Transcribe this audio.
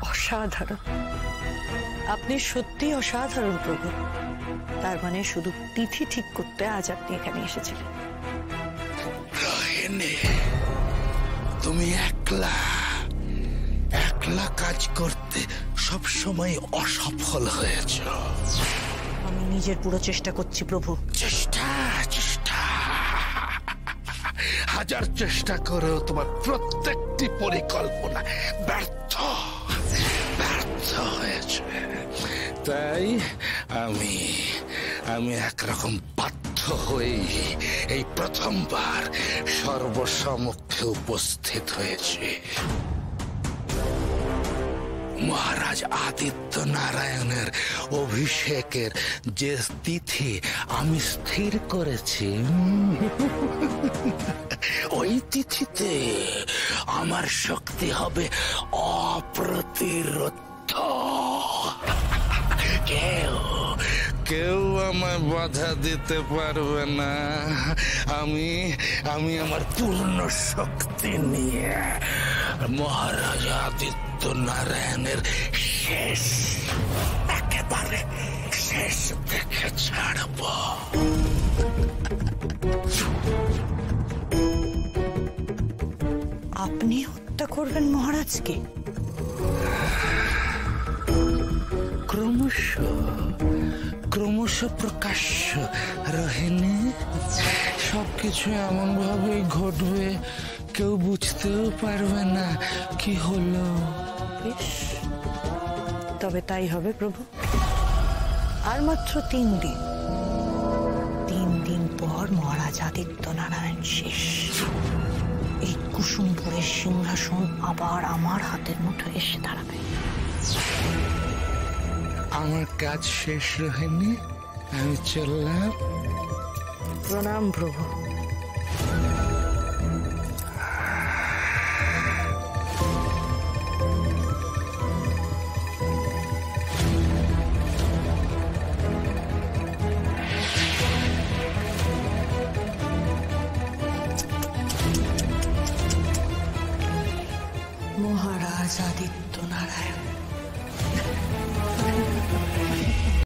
অসাধারণ, আপনি সত্যি অসাধারণ প্রভু। তার মানে শুধু তিথি ঠিক করতে আজ আপনি এখানে এসেছিলেন? তুমি একলা একলা কাজ করতে সব সময় অসফল হয়েছ। আমি নিজের পুরো চেষ্টা করছি প্রভু। চেষ্টা চেষ্টা হাজার চেষ্টা করেও তোমার প্রত্যেকটি পরিকল্পনা ব্যর্থ ব্যর্থ হয়েছে। তাই আমি আমি একরকম বাধ্য হয়ে এই প্রথমবার সর্বসম্মুখে উপস্থিত হয়েছি। মহারাজ আদিত্য নারায়ণের অভিষেকের যে তিথি আমি স্থির করেছি, ওই তিথিতে আমার শক্তি হবে অপ্রতিরোধ। কেউ আমায় বাধা দিতে পারবে না। আমি আমার পূর্ণ শক্তি নিয়ে মহারাজ আদিত্য নারায়ণের শেষ, একেবারে শেষ দেখে ছাড়ব। আপনি হত্যা করবেন মহারাজকে? ক্রমশ ক্রমশ প্রকাশ্য রোহিণী, সবকিছু এমন ভাবে ঘটবে কেউ বুঝতেও পারবে না কি হলো। বেশ, তবে তাই হবে প্রভু। আর মাত্র 3 দিন, 3 দিন পর মহারাজ আদিত্য নারায়ণ শেষ। এই কুসুমপুরের সিংহাসন আবার আমার হাতের মুঠোয় এসে দাঁড়াবে। আমার কাজ শেষ রোহিণী, আমি চললাম। প্রণাম প্রভু। মহারাজ আদিত্য নারায়ণ